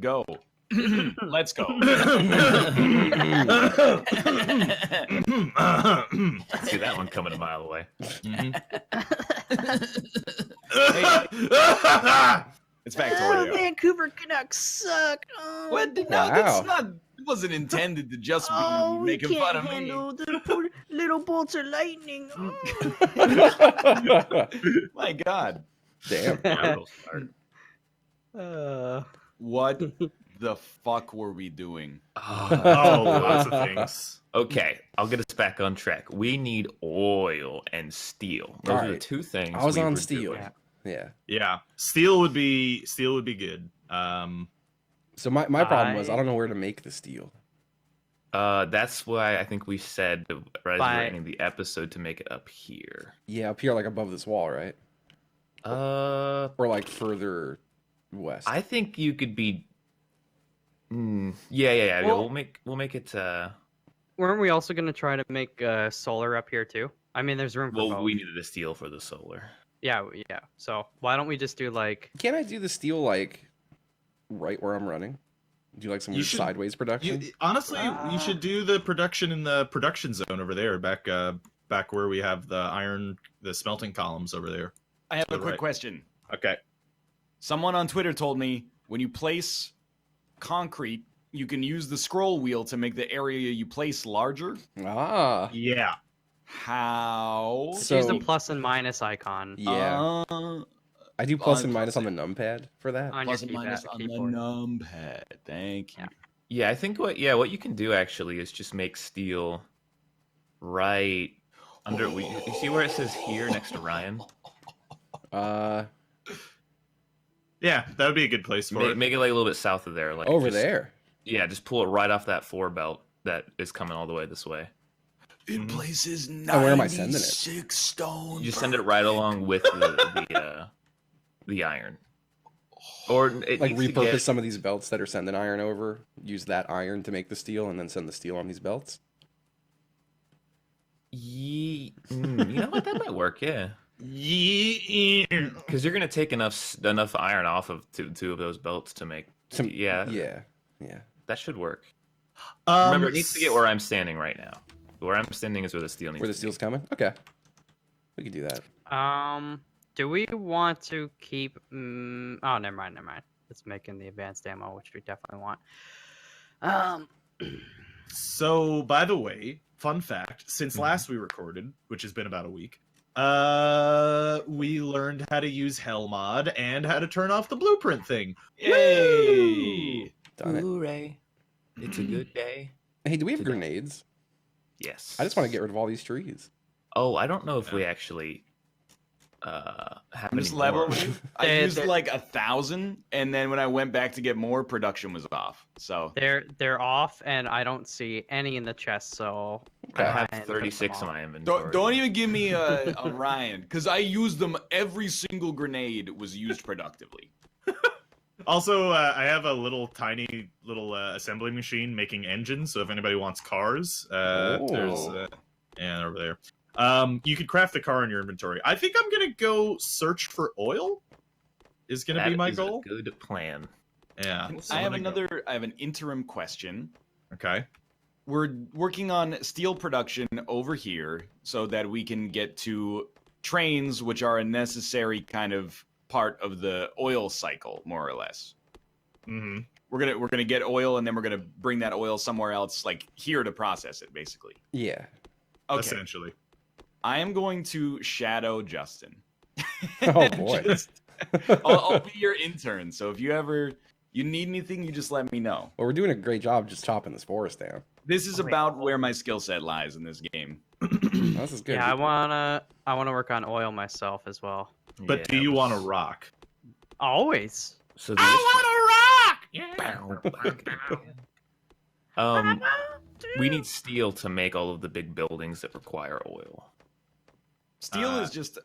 go. Let's go. See that one coming a mile away. It's Factorio. Vancouver Canucks suck. Oh. What? No, that's not. It wasn't intended to just be making fun of me. The poor little bolts of lightning. My God. Damn. What the fuck were we doing? Lots of things. Okay, I'll get us back on track. We need oil and steel. Those are the two things. I was on were steel. doing. Yeah. Steel would be good. So my problem was I don't know where to make the steel. That's why I think we said as we're ending the episode to make it up here. Yeah, up here, like above this wall, right? Or like further west. I think you could be. Yeah. Well, We'll make it. Weren't we also going to try to make solar up here too? I mean, there's room for both. We needed a steel for the solar. Yeah. So why don't we just do like? Can't I do the steel like right where I'm running? Do like some weird sideways production? Honestly, you should do the production in the production zone over there, back where we have the smelting columns over there. I have a quick question. Okay. Someone on Twitter told me when you place concrete, you can use the scroll wheel to make the area you place larger. Yeah. How? So- Use the plus and minus icon. Yeah. I do plus and minus on the numpad for that. On Plus your and minus on the keyboard. numpad. Thank you. Yeah, I think what you can do actually is just make steel right under. You see where it says here next to Ryan? Yeah, that would be a good place for it. Make it like a little bit south of there, like Over just- there. Yeah, just pull it right off that 4 belt that is coming all the way this way. It places where am I sending it? 96 stone. You just send it right along with the iron, or it Like needs to repurpose get- some of these belts that are sending iron over. Use that iron to make the steel, and then send the steel on these belts. You know what? That might work. Yeah. Yeah. Because you're gonna take enough iron off of two of those belts to make. Yeah. That should work. Remember, it needs to get where I'm standing right now. Where I'm standing is where the steel needs. Where the to steel's coming? Okay. We can do that. Do we want to keep? Oh, never mind. It's making the advanced ammo, which we definitely want. So, by the way, fun fact: since last we recorded, which has been about a week, we learned how to use Helmod and how to turn off the blueprint thing. Yay! Done it. Hooray! It's a good day. Hey, do we have grenades? Yes. I just want to get rid of all these trees. Oh, I don't know if we actually have I'm any just more. leveling you. I They're- used like 1,000, and then when I went back to get more, production was off. So They're off, and I don't see any in the chest. So I have Ryan took 36 them in all. my inventory. don't even give me a Ryan, because I used them. Every single grenade was used productively. Also, I have a little tiny assembly machine making engines. So if anybody wants cars, there's over there. You could craft the car in your inventory. I think I'm gonna go search for oil. Is gonna be my goal. A good plan. Yeah. so I have let me go. I have an interim question. Okay. We're working on steel production over here so that we can get to trains, which are a necessary kind of part of the oil cycle, more or less. Mm-hmm. We're gonna get oil, and then we're gonna bring that oil somewhere else, like here, to process it, basically. Yeah. Okay. Essentially. I am going to shadow Justin. Oh boy. I'll be your intern. So if you need anything, you just let me know. Well, we're doing a great job just chopping this forest down. This is about where my skill set lies in this game. This is good. Yeah, I wanna work on oil myself as well. But Yeah, do you want to rock? Always. So we need steel to make all of the big buildings that require oil. Steel is just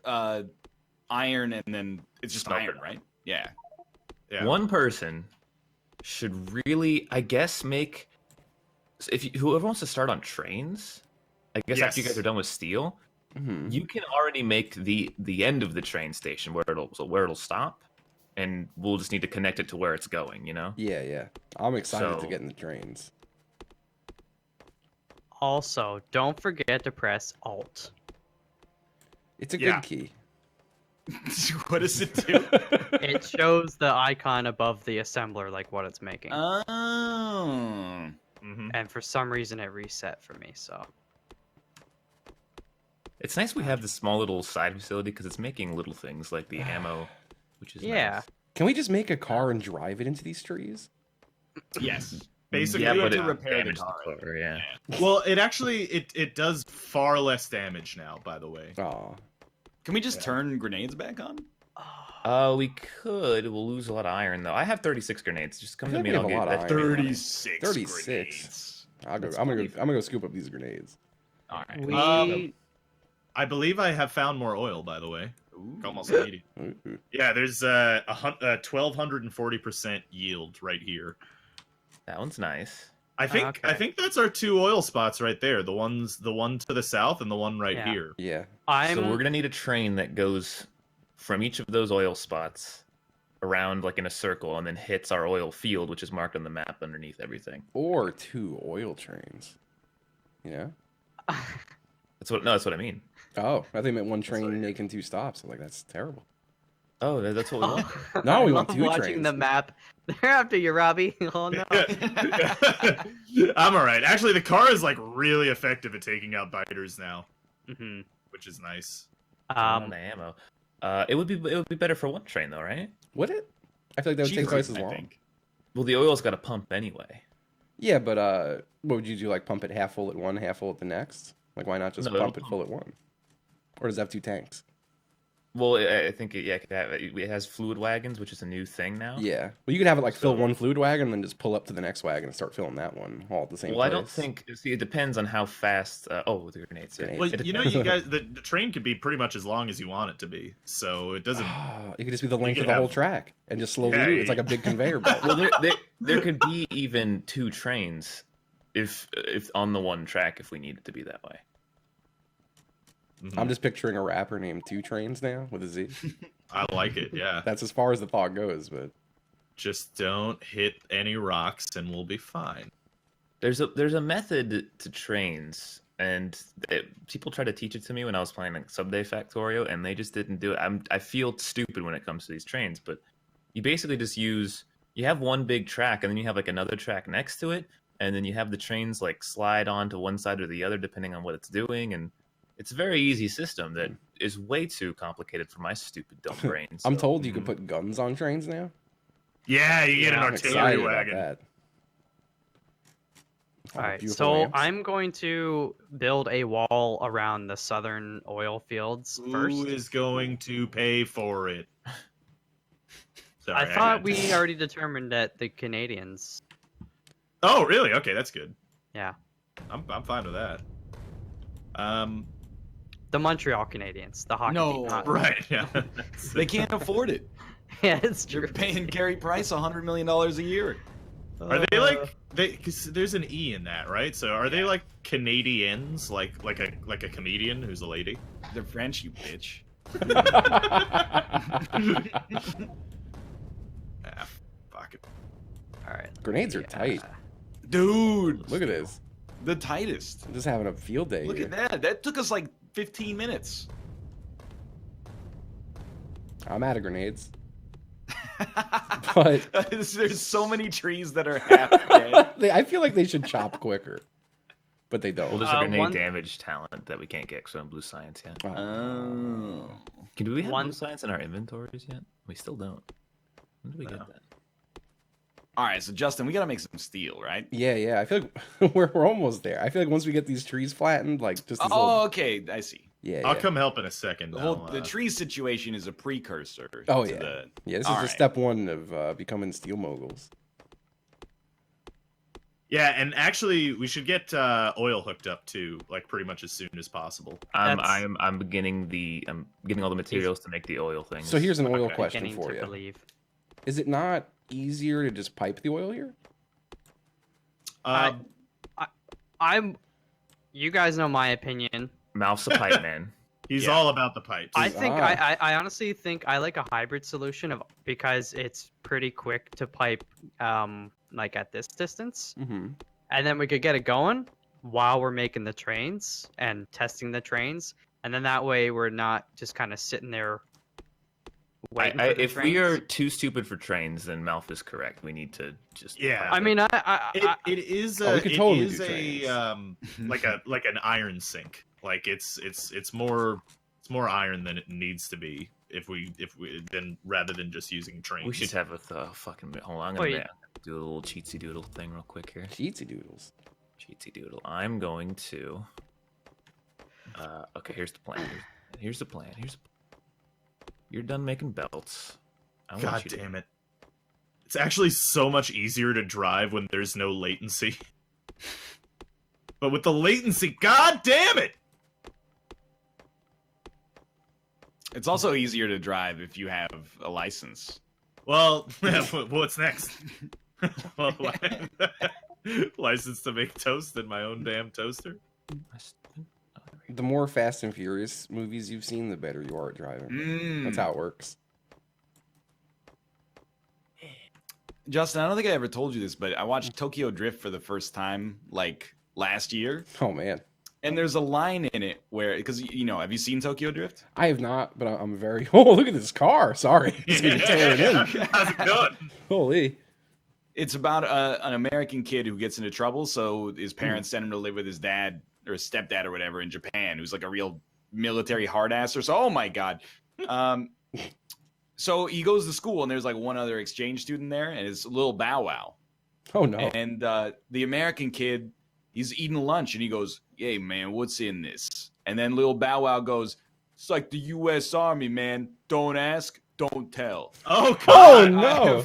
iron, and then it's just Smelter. iron, right? Yeah. Yeah. One person should really, I guess, make. Whoever wants to start on trains, I guess after you Yes. guys are done with steel, Mhm. you can already make the end of the train station where it'll stop, and we'll just need to connect it to where it's going. Yeah, yeah. I'm excited to So- get in the trains. Also, don't forget to press Alt. It's a good Yeah. key. What does it do? It shows the icon above the assembler, like what it's making. Oh. Hmm. And for some reason, it reset for me. So It's nice we have this small little side facility because it's making little things like the ammo, which is Yeah. nice. Can we just make a car and drive it into these trees? Yes. Basically, yeah, you have but to it repair the damaged car. car. Yeah. well, it actually it does far less damage now. By the way, Oh, Can we just turn grenades back on? We could. We'll lose a lot of iron though. I have 36 grenades. Just come I to feel me like and we I'll have a get lot of that. iron. 36. 36. Grenades. I'm That's gonna funny. go. I'm gonna go scoop up these grenades. All right. we I believe I have found more oil. By the way, Ooh. almost 80. Ooh. Yeah, there's 1240% yield right here. That one's nice. I think Okay. I think that's our 2 oil spots right there. The one to the south and the one right Yeah. here. Yeah. So we're gonna need a train that goes from each of those oil spots around like in a circle and then hits our oil field, which is marked on the map underneath everything. Or 2 oil trains. You know? That's what I mean. Oh, I think I meant one what I train hear. making 2 stops. I'm like, that's terrible. Oh, that's what we want. No, we I want love 2 watching trains. the map. They're after you, Robbie. Oh no. I'm all right. Actually, the car is like really effective at taking out biters now, hmm which is nice. On the ammo. It would be better for one train though, right? Would it? I feel like that would take Cheaper, twice as I long. think. Well, the oil's got to pump anyway. Yeah, but what would you do? Like pump it half full at one, half full at the next? Like why not just No, pump it it'll full at one? Or does it have 2 tanks? Well, I think it has fluid wagons, which is a new thing now. Yeah. Well, you could have it like fill So- one fluid wagon and then just pull up to the next wagon and start filling that one all at the same Well, place. I don't think. See, it depends on how fast. Oh, the grenades. Yeah. Grenades. Well, It you know, depends. you guys, the train could be pretty much as long as you want it to be, so it doesn't. It could just be the length could of the whole have- track and just slowly Yeah, move. It's like a big conveyor belt. Well, there could be even 2 trains if on the one track if we need it to be that way. I'm just picturing a rapper named 2 Trains now with a Z. I like it. Yeah, That's as far as the thought goes, but just don't hit any rocks and we'll be fine. There's a method to trains, and people tried to teach it to me when I was playing like Subday Factorio, and they just didn't do it. I feel stupid when it comes to these trains, but you basically just you have one big track, and then you have like another track next to it, and then you have the trains like slide onto one side or the other depending on what it's doing, and it's a very easy system that is way too complicated for my stupid dumb brain. I'm so- told you can put guns on trains now. Yeah, you get an Yeah, I'm artillery excited about wagon. that. Oh, All right, beautiful so lamps. I'm going to build a wall around the southern oil fields first. Who is going to pay for it? Sorry, I thought got- we already determined that the Canadians. Oh, really? Okay, that's good. Yeah, I'm fine with that. the Montreal Canadiens, the hockey No. team. not- Right. Yeah. They can't afford it. Yeah, it's true. You're paying Gary Price $100 million a year. Are they like they? Because there's an E in that, right? So are they like Canadians, like a comedian who's a lady? They're French, you bitch. Ah, fuck it. All right. Grenades are Yeah. tight. Dude, Look at this. the tightest. I'm just having a field day Look here. at that. That took us like 15 minutes. I'm out of grenades. But There's so many trees that are half dead. I feel like they should chop quicker, but they don't. Well, there's a grenade one- damage talent that we can't get because we don't blue science yet. Oh. Do we have One- blue science in our inventories yet? We still don't. When do we No. get that? All right, so Justin, we gotta make some steel, right? Yeah. I feel like we're almost there. I feel like once we get these trees flattened, like just these Oh, little, okay, I see. yeah. I'll come help in a second. The, whole, I'll, the tree situation is a precursor. Oh, to yeah. The, Yeah, this is All just right. step 1 of becoming steel moguls. Yeah, and actually, we should get oil hooked up too, like pretty much as soon as possible. That's- I'm getting all the materials to make the oil thing. So here's an oil Okay. question Beginning for to you. believe. Is it not easier to just pipe the oil here? I'm. You guys know my opinion. Mouth's a pipe man. He's Yeah. all about the pipes. I think Ah. I honestly think I like a hybrid solution because it's pretty quick to pipe like at this distance, Mm-hmm. and then we could get it going while we're making the trains and testing the trains, and then that way we're not just kind of sitting there waiting for the if trains. we are too stupid for trains, then Malf is correct. We need to just. Yeah. pipe I it. mean, It is Oh, we could it totally is do a trains. like an iron sink. Like it's more iron than it needs to be if we then rather than just using trains. we should have a fucking. Hold on, I'm Wait. gonna do a little cheatsy doodle thing real quick here. Cheatsy doodles. Cheatsy doodle. I'm going to. Okay, here's the plan. Here's the plan. You're done making belts. God damn it. It's actually so much easier to drive when there's no latency. But with the latency, god damn it! It's also easier to drive if you have a license. Well, what's next? Well, license to make toast in my own damn toaster? The more Fast and Furious movies you've seen, the better you are at driving. That's how it works. Justin, I don't think I ever told you this, but I watched Tokyo Drift for the first time like last year, Oh man, and there's a line in it where, because have you seen Tokyo Drift? I have not, but I'm very. Oh, look at this car! Sorry, it's gonna tear it in. How's it going? Holy. It's about an American kid who gets into trouble, so his parents send him to live with his dad or his stepdad or whatever in Japan, who's like a real military hard ass or so. Oh my god. So he goes to school, and there's like one other exchange student there, and it's Lil Bow Wow. Oh no. And the American kid, he's eating lunch, and he goes, "Hey man, what's in this?" And then Lil Bow Wow goes, "It's like the U.S. Army, man. Don't ask, don't tell." Oh Oh god! no.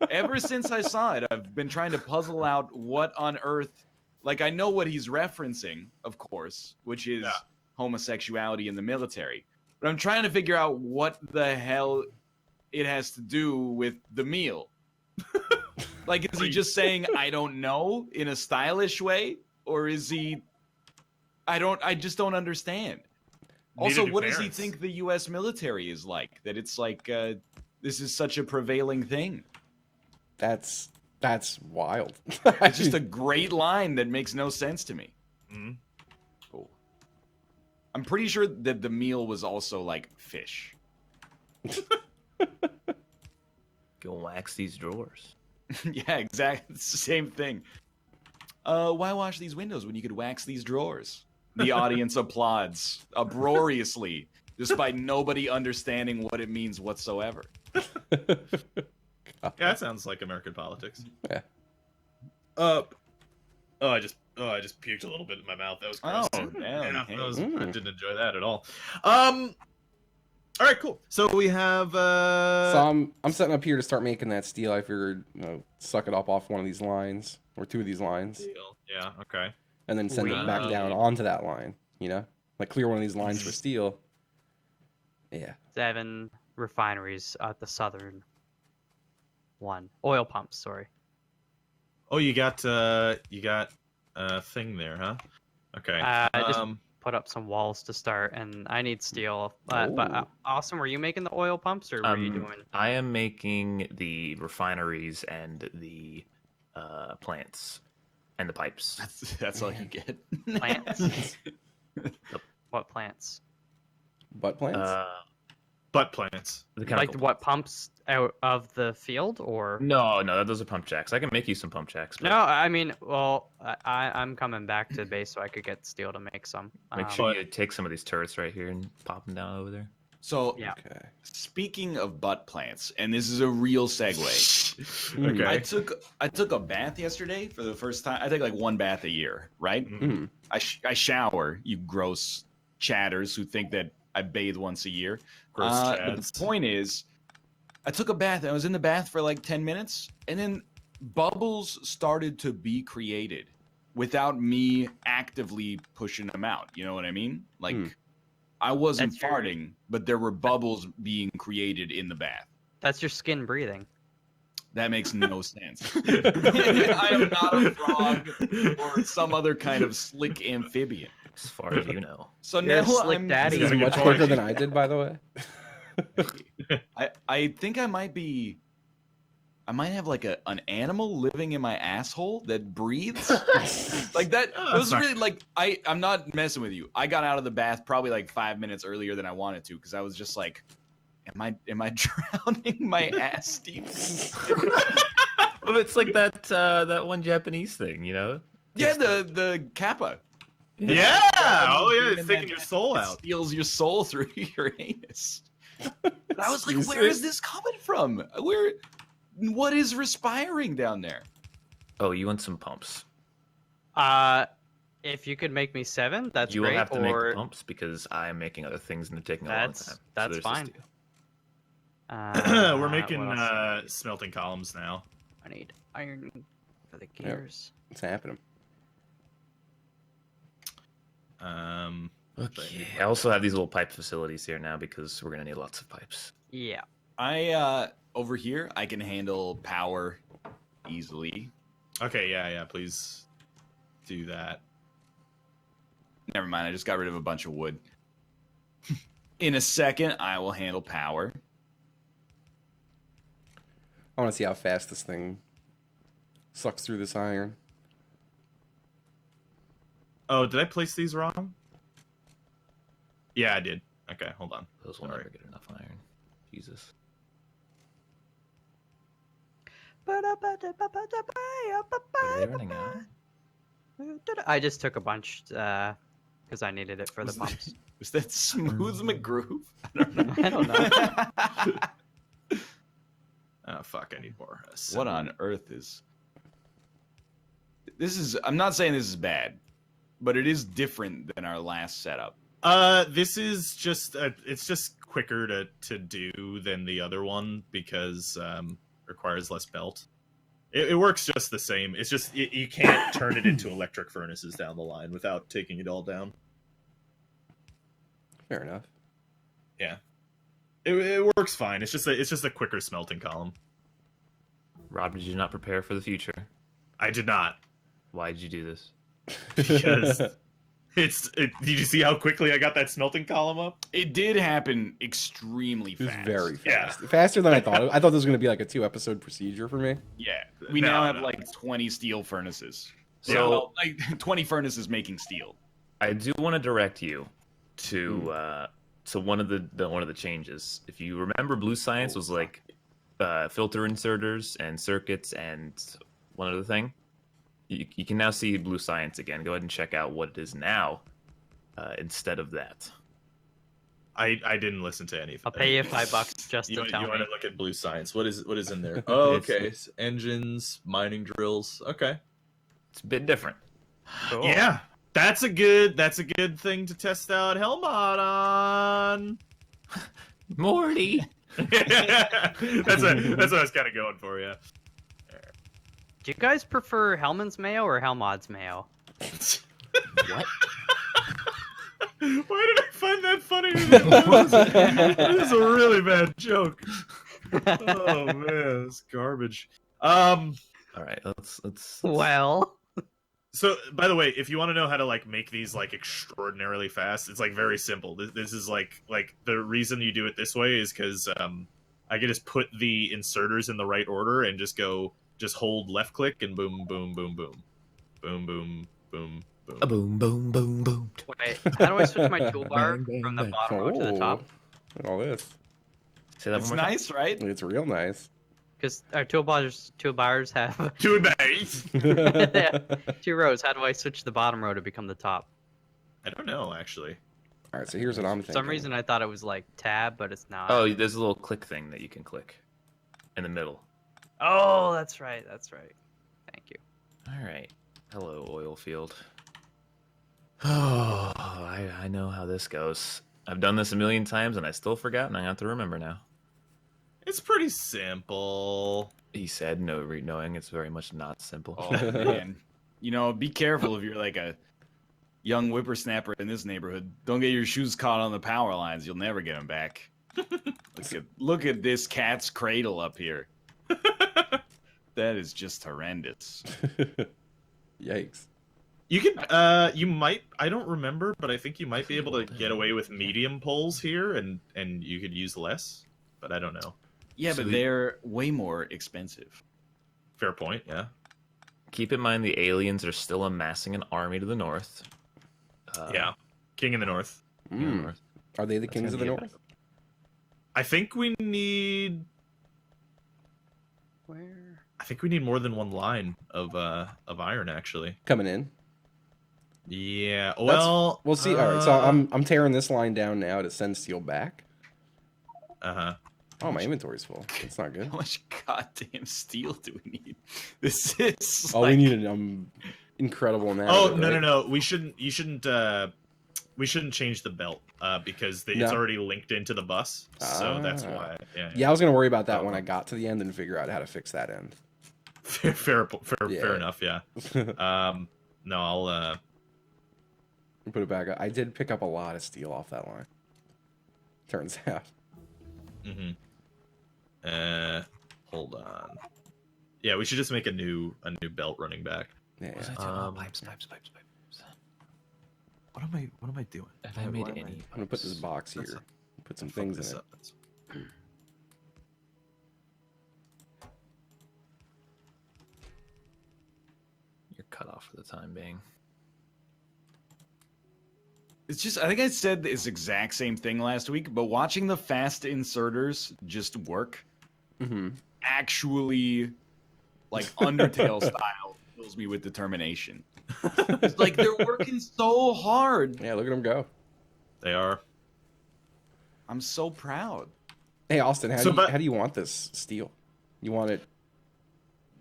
Ever since I saw it, I've been trying to puzzle out what on earth. Like, I know what he's referencing, of course, which is homosexuality in the military. But I'm trying to figure out what the hell it has to do with the meal. Like, is he just saying, "I don't know," in a stylish way? Or is he... I just don't understand. Also, Neither do what does he parents. think the U.S. military is like? That it's like, this is such a prevailing thing. That's wild. It's just a great line that makes no sense to me. Mhm. Cool. I'm pretty sure that the meal was also like fish. Go wax these drawers. Yeah, exactly. It's the same thing. Why wash these windows when you could wax these drawers? The audience applauds uproariously, despite nobody understanding what it means whatsoever. Yeah, that sounds like American politics. Yeah. I just puked a little bit in my mouth. That was gross. Oh, damn. Yeah, Hey. I didn't enjoy that at all. All right, cool. So we have So I'm setting up here to start making that steel. I figured, suck it up off one of these lines or two of these lines, yeah, okay. and then send it back down onto that line. Like clear one of these lines for steel. Yeah. 7 refineries at the southern one. Oil pumps, sorry. Oh, you got a thing there, huh? Okay. I just put up some walls to start, and I need steel. But Austin, were you making the oil pumps, or were you doing? I am making the refineries and the plants and the pipes. That's all you get. Plants? What plants? Butt plants. Butt plants. The Like chemical- what pumps out of the field, or? No, those are pump jacks. I can make you some pump jacks. But No, I mean, well, I'm coming back to base so I could get steel to make some. make sure you take some of these turrets right here and pop them down over there. So, Yeah. Okay. speaking of butt plants, and this is a real segue. Okay. I took a bath yesterday for the first time. I take like one bath a year, right? Mm. I shower, you gross chatters who think that I bathe once a year. Gross But chads. the point is, I took a bath. I was in the bath for like 10 minutes, and then bubbles started to be created without me actively pushing them out. You know what I mean? Like, I wasn't That's your- farting, but there were bubbles being created in the bath. That's your skin breathing. That makes no sense. I am not a frog or some other kind of slick amphibian. As far as you know. So You're a now slick I'm daddy. This is He's a much good quicker boy. than I did, by the way. I think I might have like an animal living in my asshole that breathes. Like that Oh, it was that's not- really like I'm not messing with you. I got out of the bath probably like 5 minutes earlier than I wanted to because I was just like, am I drowning my ass deep? Well, it's like that one Japanese thing, you know? Yeah, the kappa. Yeah. Oh yeah, it's And taking then your soul it out. steals your soul through your anus. And I was like, Excuse where me? is this coming from? What is respiring down there? Oh, you want some pumps? If you could make me 7, that's You will great. have to make or the pumps because I'm making other things and they're taking a long time. So that's there's fine. this deal. We're making what else do smelting columns now. I need iron for the Yep. gears. It's happening. Okay. I also have these little pipe facilities here now because we're gonna need lots of pipes. Yeah. I over here I can handle power easily. Okay, yeah, please do that. Never mind, I just got rid of a bunch of wood. In a second, I will handle power. I want to see how fast this thing sucks through this iron. Oh, did I place these wrong? Yeah, I did. Okay, hold on. Those will Sorry. never get enough iron. Jesus. Are they running out? I just took a bunch because I needed it for the pumps. Was that Smooth McGroove? I don't know. Oh fuck, I need more. What on earth is... This is... I'm not saying this is bad, but it is different than our last setup. This is just it's just quicker to do than the other one because requires less belt. It works just the same. It's just you can't turn it into electric furnaces down the line without taking it all down. Fair enough. Yeah, it works fine. It's just a quicker smelting column. Rob, did you not prepare for the future? I did not Why did you do this? because did you see how quickly I got that smelting column up? It did happen extremely It was fast. very Yeah. fast. Faster than I thought. I thought this was going to be like a 2-episode procedure for me. Yeah. We No, now have no. like 20 steel furnaces. So- So, well, like 20 furnaces making steel. I do want to direct you to one of the changes. If you remember, Blue Science was like filter inserters and circuits and one other thing. You can now see Blue Science again. Go ahead and check out what it is now instead of that. I didn't listen to anything. I'll pay you $5 just to tell you want me. to look at Blue Science? What is in there? Oh, It's- okay. Engines, mining drills. Okay. It's a bit different. Cool. Yeah, that's a good thing to test out Helmod on. Morty. that's what I was kind of going for. Yeah. Do you guys prefer Hellman's mayo or Helmod's mayo? What? Why did I find that funny? That is a really bad joke. Oh man, it's garbage. All right, let's. Well, So, by the way, if you want to know how to like make these like extraordinarily fast, it's like very simple. This is like the reason you do it this way is because I can just put the inserters in the right order and just hold left click and boom, boom, boom, boom, boom, boom, boom, boom. A boom, boom, boom, boom. wait, how do I switch my toolbar Bang, bang, from the bang. bottom row to the top? Look at all this. Say that It's one more time. nice, right? It's real nice. Because our toolbars have Two bags. 2 rows. How do I switch the bottom row to become the top? I don't know actually. All right, so here's what I'm For thinking. some reason, I thought it was like tab, but it's not. Oh, there's a little click thing that you can click in the middle. Oh, that's right. That's right. Thank you. All right. Hello, oil field. Oh, I know how this goes. I've done this a million times and I still forgot, and I have to remember now. It's pretty simple. He said, knowing it's very much not simple. Oh, man. You know, be careful if you're like a young whippersnapper in this neighborhood. Don't get your shoes caught on the power lines. You'll never get them back. Look at this cat's cradle up here. That is just horrendous. Yikes. You can, you might. I don't remember, but I think you might be able to get away with medium poles here, and you could use less. But I don't know. Yeah, So but they're way more expensive. Fair point. Yeah. Keep in mind the aliens are still amassing an army to the north. Yeah. King in the North. Mm. Are they the That's kings of the gonna be north? I think we need. Where? I think we need more than one line of iron, actually. Coming in. Yeah. Well, We'll see. All right, so I'm tearing this line down now to send steel back. Uh huh. Oh, my inventory's full. That's not good. How much goddamn steel do we need? This is. Oh, we need an incredible amount. Oh, of it, no, right? no, no. We shouldn't. You shouldn't. We shouldn't change the belt because it's No. already linked into the bus. So that's Ah. why. Yeah. Yeah, I was gonna worry about that when I got to the end and figure out how to fix that end. Fair Yeah. enough. Yeah. No, I'll. Put it back. I did pick up a lot of steel off that line. Turns out. Mm-hmm. Hold on. Yeah, we should just make a new belt running back. Yeah. What was I doing? Pipes. What am I doing? Have I made Why am any? I'm gonna put this box here. That's- Put some Fuck things this in it. up. You're cut off for the time being. It's just, I think I said this exact same thing last week, but watching the fast inserters just work Mm-hmm. actually, like, Undertale style, fills me with determination. It's like they're working so hard. Yeah, look at them go. They are. I'm so proud. Hey, Austin, So, how do you want this steel? You want it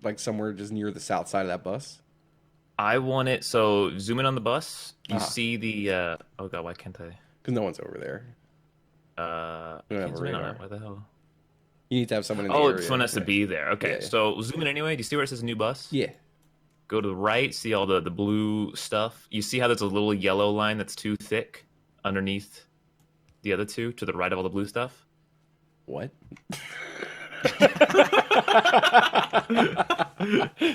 like somewhere just near the south side of that bus? I want it. So zoom in on the bus. You Ah. see the. Oh god, why can't I? Because no one's over there. We don't have can't a zoom in on radar. it. Why the hell? You need to have someone in the Oh, area. someone has to be there. Okay, Yeah, yeah. so zoom in anyway. Do you see where it says new bus? Yeah. Go to the right. See all the blue stuff. You see how there's a little yellow line that's too thick underneath the other two to the right of all the blue stuff. What?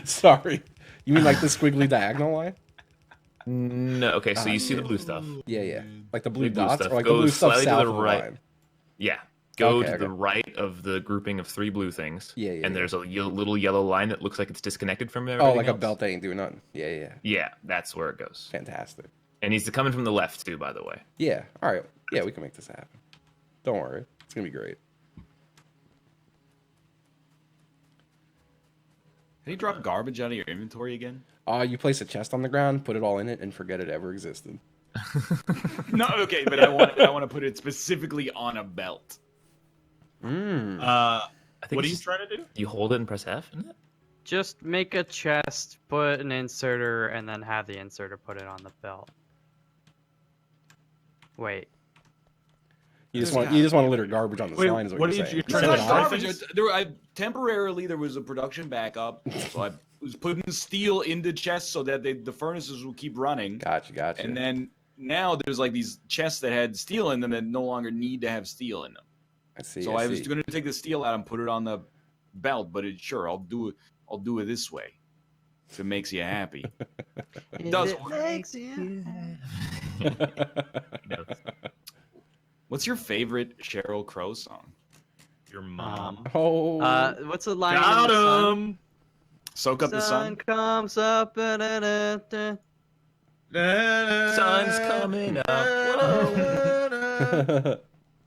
Sorry. You mean like the squiggly diagonal line? No. Okay, so you see the blue stuff. Yeah, yeah. Like the blue Blue dots, stuff or like the goes blue stuff slightly to south the of the right. line. Yeah. Go Okay, to the okay. right of the grouping of 3 blue things. Yeah, yeah, And yeah. there's a little yellow line that looks like it's disconnected from everything Oh, like a else. belt that ain't doing nothing. Yeah, yeah, yeah. Yeah, that's where it goes. Fantastic. And he's coming from the left too, by the way. Yeah. All right. Yeah, we can make this happen. Don't worry. It's gonna be great. Can you drop garbage out of your inventory again? You place a chest on the ground, put it all in it, and forget it ever existed. No, okay, but I want to put it specifically on a belt. Mm. I think What are it's you just- trying to do? You hold it and press F, isn't it? Just make a chest, put an inserter, and then have the inserter put it on the belt. Wait. You just want to litter garbage on this Wait, line. Is what what are you're you- saying. you're It's trying not to Set it buy off. garbage. Temporarily there was a production backup, so I was putting steel into chests so that the furnaces will keep running. Gotcha. And then now there's like these chests that had steel in them that no longer need to have steel in them. I see. So I was going to take the steel out and put it on the belt, but I'll do it this way. If it makes you happy. It does work. What's your favorite Sheryl Crow song? Your mom. Oh. What's the line? in Got the sun? him. Soak up the sun. comes up. Da-da-da-da. Sun's coming up.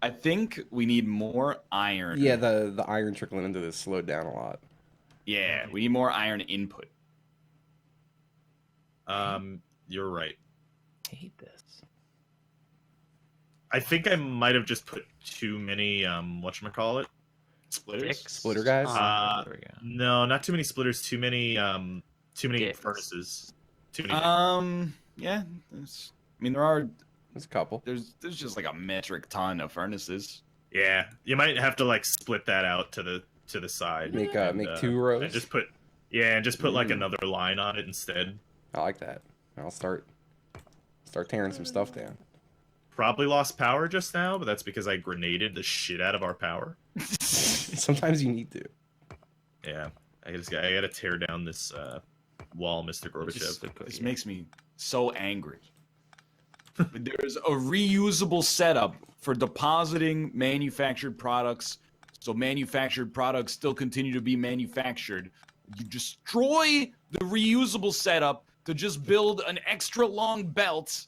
I think we need more iron. Yeah, the iron trickling into this slowed down a lot. Yeah, we need more iron input. You're right. I hate this. I think I might have just put too many whatchamacallit? Splitters. Dicks. Splitter guys? There we go. No, not too many splitters, too many Dicks. furnaces. Too many Yeah. There's There's a couple. there's just like a metric ton of furnaces. Yeah. You might have to like split that out to the side. Make and, 2 rows. And just put like another line on it instead. I like that. I'll start tearing some stuff down. Probably lost power just now, but that's because I grenaded the shit out of our power. Sometimes you need to. Yeah. I gotta tear down this wall, Mr. Gorbachev. This makes me so angry. There's a reusable setup for depositing manufactured products, so manufactured products still continue to be manufactured. You destroy the reusable setup to just build an extra long belt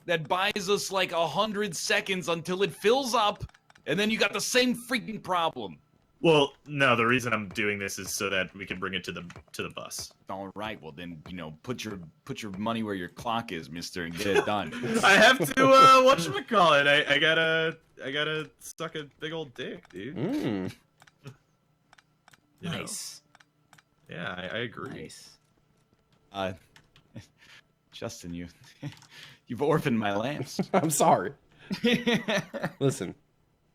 that buys us like 100 seconds until it fills up, and then you got the same freaking problem. Well, no, the reason I'm doing this is so that we can bring it to the bus. All right, well then, put your money where your clock is, mister, and get it done. I have to whatchamacallit? I gotta suck a big old dick, dude. Mm. You know? Nice. Yeah, I agree. Nice. Justin, you've orphaned my lamps. I'm sorry. Listen,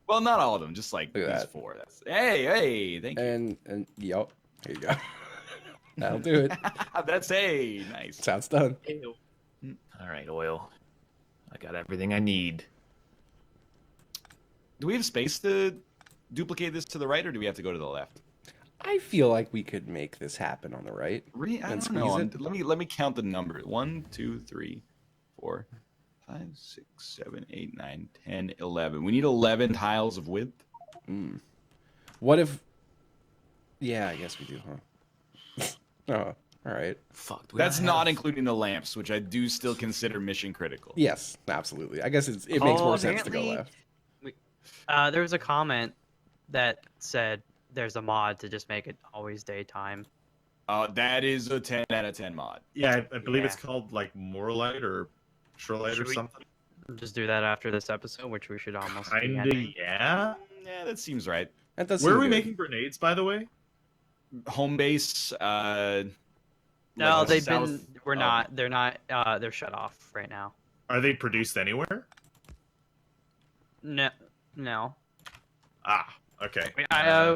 Well, not all of them, just like Look at these that. 4. Hey, thank you. and yep, there you go. That'll do it. That's nice. That's how it's done. All right, oil. I got everything I need. Do we have space to duplicate this to the right, or do we have to go to the left? I feel like we could make this happen on the right. I And don't squeeze know. it. Let me count the number. 1, 2, 3, 4, 5, 6, 7, 8, 9, 10, 11. We need 11 tiles of width. Mm. What if? Yeah, I guess we do, huh? Oh, all right. Fuck. That's not including the lamps, which I do still consider mission critical. Yes, absolutely. I guess it makes more sense to go apparently- left. There was a comment that said there's a mod to just make it always daytime. That is a 10 out of 10 mod. Yeah, I believe Yeah. it's called like Morelight or Shorelight Should or we- something. Just do that after this episode, which we should almost be Kinda, ending. yeah. Yeah, that seems right. That does. Where seem are we good. making grenades, by the way? Home base. No, like they've south been. We're of- not. They're not. They're shut off right now. Are they produced anywhere? No. No. Ah, okay.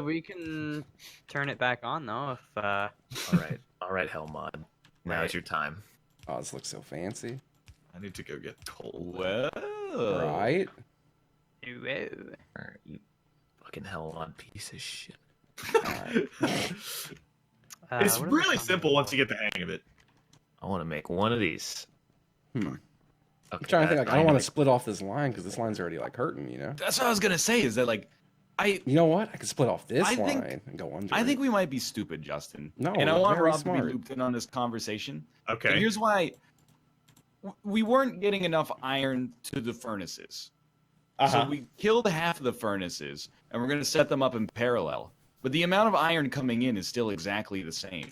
We can turn it back on though if. All right, Helmod. Now is your time. Oh, this looks so fancy. I need to go get coal. Well, Right? All right, you fucking Helmod piece of shit. It's what is really this on? simple once you get the hang of it. I want to make one of these. Hmm. Okay, I'm trying to think. Like, I don't want to to. split off this line because this line's already like hurting. that's what I was gonna say. Is that like, You know what? I could split off this I think- line and go under. I it. think we might be stupid, Justin. No, and I we're want very Rob to smart. be looped in on this conversation. And Okay. here's why: we weren't getting enough iron to the furnaces. Uh-huh. So we killed half of the furnaces, and we're going to set them up in parallel. But the amount of iron coming in is still exactly the same.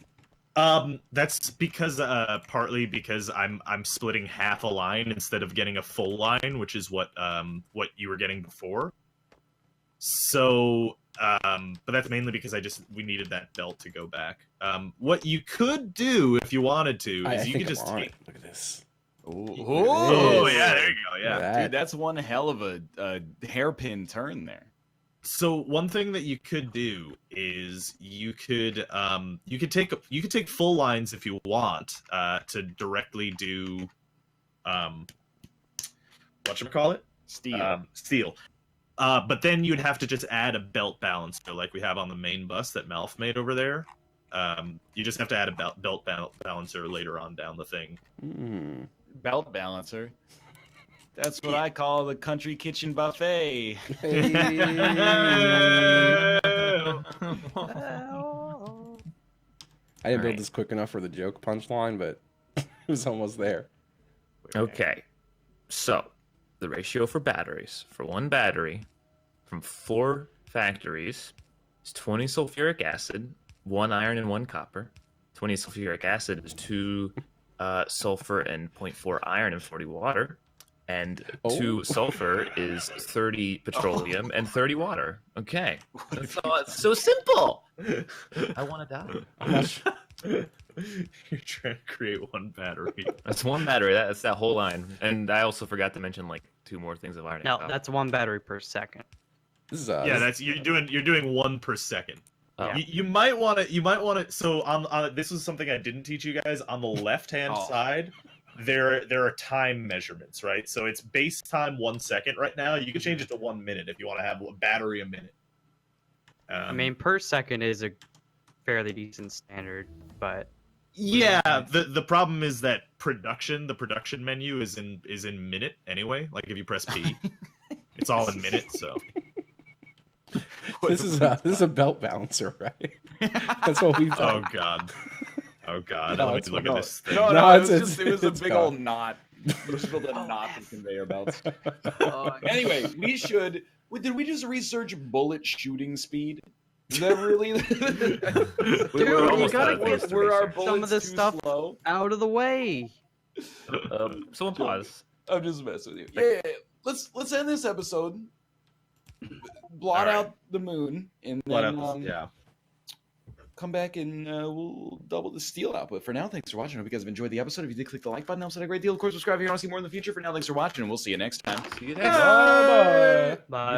That's because partly because I'm splitting half a line instead of getting a full line, which is what you were getting before. So, but that's mainly because we needed that belt to go back. What you could do if you wanted to I is you think could I'm just on take. it. Look at this. Oh It is. yeah, there you go. Look Yeah. at that. Dude, that's one hell of a hairpin turn there. So one thing that you could do is you could take full lines if you want to directly do whatchamacallit? Steel. Steel. But then you'd have to just add a belt balancer like we have on the main bus that Malf made over there. You just have to add a belt balancer later on down the thing. Mm. Belt balancer. That's what I call the country kitchen buffet. Hey. I didn't build Alright. this quick enough for the joke punchline, but it was almost there. Okay. So, the ratio for batteries. For one battery, from 4 factories, is 20 sulfuric acid, 1 iron, and 1 copper. 20 sulfuric acid is 2 sulfur and 0.4 iron and 40 water. And 2 sulfur is 30 petroleum and 30 water. Okay. That's all, it's so simple. I want to die. How much? You're trying to create one battery. That's one battery. That's that whole line. And I also forgot to mention like 2 more things of iron. No, that's 1 battery per second. This is Yeah, that's you're doing 1 per second. Oh. You might want to. So on this is something I didn't teach you guys. On the left hand Oh. side, there are time measurements, right? So it's base time 1 second right now. You can change it to 1 minute if you want to have a battery a minute. I mean, per second is a fairly decent standard, but Yeah, the problem is that the production menu is in minute anyway. Like if you press P, it's all in minute. So This is a belt bouncer, right? That's what we've done. Oh god. No, Let it's me look fine. at this thing. No, it was it's a it's big gone. old knot. We just built a knot with conveyor belts. Anyway, did we just research bullet shooting speed? Is that really? Dude, We're you almost gotta at a place get to Were our research. bullets some of this too stuff slow? out of the way. Someone pause. I'm just messing with you. Yeah. Let's end this episode. Blot All right. out the moon, and What then else? Yeah. come back and we'll double the steel output. For now, thanks for watching. I hope you guys have enjoyed the episode. If you did, click the like button. That helps out a great deal. Of course, subscribe if you want to see more in the future. For now, thanks for watching, and we'll see you next time. See you next. Bye-bye. Bye.